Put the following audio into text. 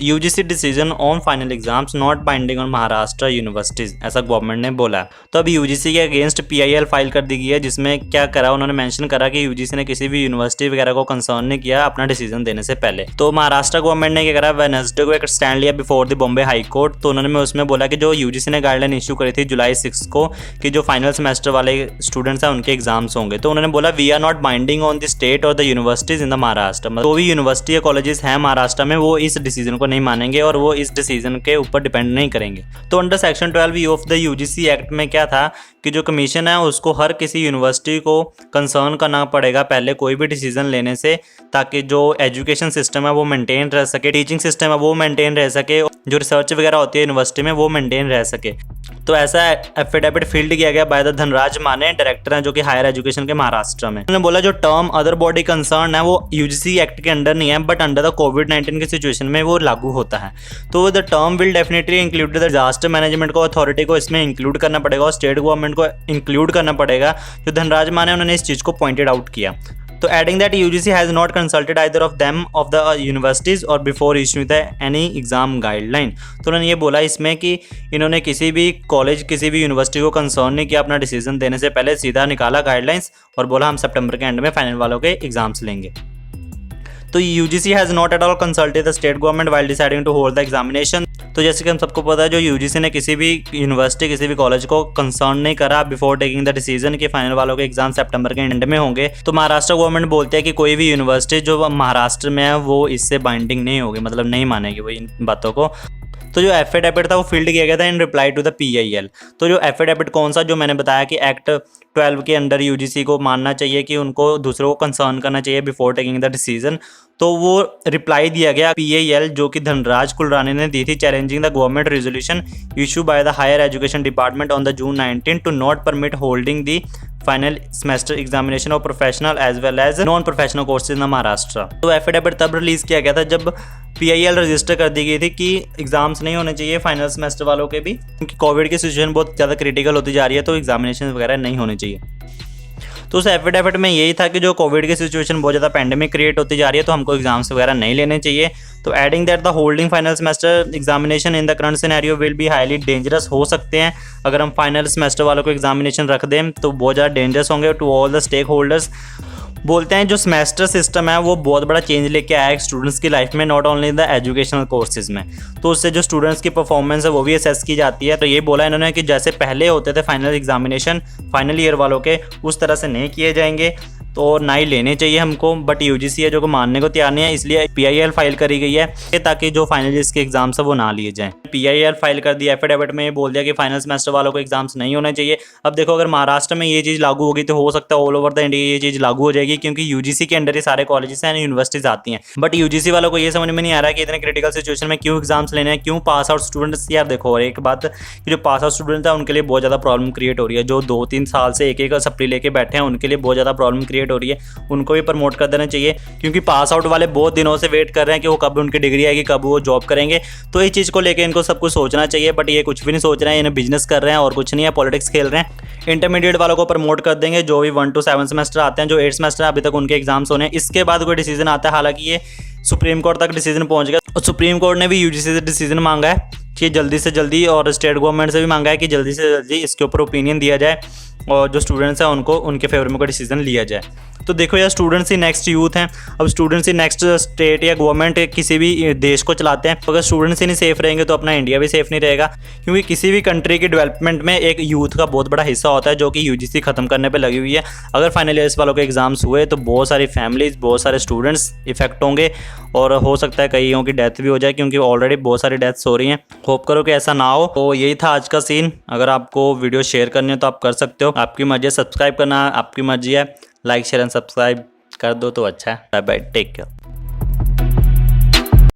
UGC decision on final exams not binding on Maharashtra universities, ऐसा government ने बोला है। तो अभी यूजीसी के अगेंस्ट पीआईएल फाइल कर दी गई है, जिसमें क्या करा उन्होंने मेंशन करा कि यूजीसी ने किसी भी यूनिवर्सिटी वगैरह को कंसर्न नहीं किया अपना डिसीजन देने से पहले। तो महाराष्ट्र गवर्नमेंट ने क्या करा, वेडनेसडे को एक स्टैंड लिया before the Bombay high court. तो उन्होंने उसमें बोला कि जो यूजीसी ने गाइडलाइन इशू करी थी जुलाई 6 को कि जो फाइनल सेमेस्टर वाले स्टूडेंट्स हैं उनके एग्जाम्स होंगे, तो उन्होंने बोला we are not binding on the state और the universities in the Maharashtra. मतलब जो भी यूनिवर्सिटी या कॉलेजेस हैं महाराष्ट्र में वो इस डिसीजन को नहीं मानेंगे और वो इस डिसीजन के ऊपर डिपेंड नहीं करेंगे। तो under section 12 of the UGC act में क्या था कि जो कमीशन है उसको हर किसी यूनिवर्सिटी को कंसर्न करना पड़ेगा पहले कोई भी डिसीजन लेने से, ताकि जो एजुकेशन सिस्टम है वो मेंटेन रह सके, टीचिंग सिस्टम है वो मेंटेन रह सके, जो रिसर्च वगैरह होती है यूनिवर्सिटी में वो मेंटेन रह सके। तो ऐसा एफिडेविट फील्ड किया गया बाय द धनराज माने, डायरेक्टर हैं जो कि हायर एजुकेशन के महाराष्ट्र में। उन्होंने बोला जो टर्म अदर बॉडी कंसर्न है वो यूजीसी एक्ट के अंडर नहीं है, बट अंडर द कोविड-19 की सिचुएशन में वो लागू होता है। तो the term will definitely include the disaster management को, अथॉरिटी को इसमें इंक्लूड करना पड़ेगा और स्टेट गवर्नमेंट को इंक्लूड करना पड़ेगा। जो धनराज माने उन्होंने इस चीज़ को पॉइंटेड आउट किया। तो adding that UGC has not consulted either of them of the universities और before issuing the any exam guideline. तो उन्होंने ये बोला इसमें कि इन्होंने किसी भी कॉलेज किसी भी यूनिवर्सिटी को कंसर्न नहीं किया अपना डिसीजन देने से पहले, सीधा निकाला गाइडलाइंस और बोला हम सितंबर के एंड में फाइनल वालों के एग्जाम्स लेंगे। तो UGC has not at all consulted the state government while deciding to hold the examination. तो जैसे कि हम सबको पता है जो यूजीसी ने किसी भी यूनिवर्सिटी किसी भी कॉलेज को कंसर्न नहीं करा बिफोर टेकिंग द डिसीजन कि फाइनल वालों के एग्जाम सितंबर के एंड में होंगे। तो महाराष्ट्र गवर्नमेंट बोलते हैं कि कोई भी यूनिवर्सिटी जो महाराष्ट्र में है वो इससे बाइंडिंग नहीं होगी, मतलब नहीं मानेगी वो इन बातों को। तो जो एफिडेविट था वो फील्ड किया गया था in reply to the PIL. तो जो एफिडेविट कौन सा, जो मैंने बताया कि एक्ट 12 के अंडर यूजीसी को मानना चाहिए कि उनको दूसरों को कंसर्न करना चाहिए बिफोर टेकिंग द डिसीजन, तो वो रिप्लाई दिया गया पीआईएल जो कि धनराज कुलरानी ने दी थी, challenging the government resolution issue by the higher education department on the June 19 to not permit holding the final semester examination of professional as well as non professional courses in Maharashtra. तो affidavit तब release किया गया था जब PIL register कर दी गई थी कि एग्जाम्स नहीं होने चाहिए फाइनल सेमेस्टर वालों के भी, क्योंकि कोविड की सिचुएशन बहुत ज़्यादा क्रिटिकल होती जा रही है, तो एग्जामिनेशन वगैरह नहीं होने चाहिए। तो उस एफिडेविट में यही था कि जो कोविड की सिचुएशन बहुत ज़्यादा पैंडेमिक क्रिएट होती जा रही है तो हमको एग्जाम्स वगैरह नहीं लेने चाहिए। तो adding that the holding final semester examination in the current scenario will be highly dangerous, हो सकते हैं अगर हम फाइनल सेमेस्टर वालों को एग्जामिनेशन रख दें तो बहुत ज़्यादा डेंजरस होंगे to all the stakeholders. बोलते हैं जो सेमेस्टर सिस्टम है वो बहुत बड़ा चेंज लेके आया है स्टूडेंट्स की लाइफ में, not only the educational courses में। तो उससे जो स्टूडेंट्स की परफॉर्मेंस है वो भी असेस की जाती है। तो ये बोला इन्होंने कि जैसे पहले होते थे फाइनल एग्जामिनेशन फाइनल ईयर वालों के, उस तरह से नहीं किए जाएंगे, तो ना ही लेने चाहिए हमको। बट यूजीसी है जो को मानने को तैयार नहीं है, इसलिए पीआईएल फाइल करी गई है ताकि जो फाइनलिस्ट के एग्जाम्स है वो ना लिए जाएं। पीआईएल फाइल कर दिया, एफिडेविट में ये बोल दिया कि फाइनल सेमेस्टर वालों को एग्जाम्स नहीं होने चाहिए। अब देखो अगर महाराष्ट्र में ये चीज़ लागू होगी तो हो सकता है ऑल ओवर द इंडिया ये चीज़ लागू हो जाएगी, क्योंकि यूजीसी के अंडर ही सारे कॉलेजेस हैं, यूनिवर्सिटीज आती हैं। बट यूजीसी वालों को ये समझ में नहीं आ रहा है कि इतने क्रिटिकल सिचुएशन में क्यों एग्जाम्स लेने हैं, क्यों पास आउट स्टूडेंट्स। यार देखो और एक बात कि जो पास आउट स्टूडेंट है उनके लिए बहुत ज़्यादा प्रॉब्लम क्रिएट हो रही है, जो 2-3 साल से एक एक सप्ली लेके बैठे हैं उनके लिए बहुत ज़्यादा प्रॉब्लम क्रिएट हो रही है, उनको भी प्रमोट कर देना चाहिए, क्योंकि पास आउट वाले बहुत दिनों से वेट कर रहे हैं कि वो कब उनकी डिग्री आएगी, कब वो जॉब करेंगे। तो इस चीज़ को लेकर इनको सब कुछ सोचना चाहिए, बट ये कुछ भी नहीं सोच रहे हैं, इन्हें बिजनेस कर रहे हैं और कुछ नहीं है, पॉलिटिक्स खेल रहे हैं। इंटरमीडिएट वालों को प्रमोट कर देंगे, जो भी 1 to 7 सेमेस्टर आते हैं, जो 8 सेमेस्टर अभी तक उनके एग्जाम्स होने हैं, इसके बाद कोई डिसीजन आता है। हालांकि ये सुप्रीम कोर्ट तक डिसीजन पहुंच गया और सुप्रीम कोर्ट ने भी यूजीसी से डिसीजन मांगा है कि जल्दी से जल्दी, और स्टेट गवर्नमेंट से भी मांगा है कि जल्दी से जल्दी इसके ऊपर ओपिनियन दिया जाए और जो स्टूडेंट्स हैं उनको उनके फेवर में कोई डिसीजन लिया जाए। तो देखो यार स्टूडेंट्स ही नेक्स्ट यूथ हैं। अब स्टूडेंट्स ही नेक्स्ट स्टेट या गवर्नमेंट किसी भी देश को चलाते हैं। तो अगर स्टूडेंट्स ही नहीं सेफ रहेंगे तो अपना इंडिया भी सेफ नहीं रहेगा, क्योंकि किसी भी कंट्री की डेवलपमेंट में एक यूथ का बहुत बड़ा हिस्सा होता है जो कि यूजीसी खत्म करने पे लगी हुई है। अगर फाइनल ईयर्स वालों के एग्जाम्स हुए तो बहुत सारी फैमिलीज, बहुत सारे स्टूडेंट्स इफेक्ट होंगे और हो सकता है कईयों की डेथ भी हो जाए, क्योंकि ऑलरेडी बहुत सारी डेथ्स हो रही हैं। होप करो कि ऐसा ना हो। तो यही था आज का सीन। अगर आपको वीडियो शेयर करनी है तो आप कर सकते हो, आपकी मर्जी है। सब्सक्राइब करना आपकी मर्जी है, लाइक शेयर एंड सब्सक्राइब कर दो तो अच्छा है। Bye bye, take care.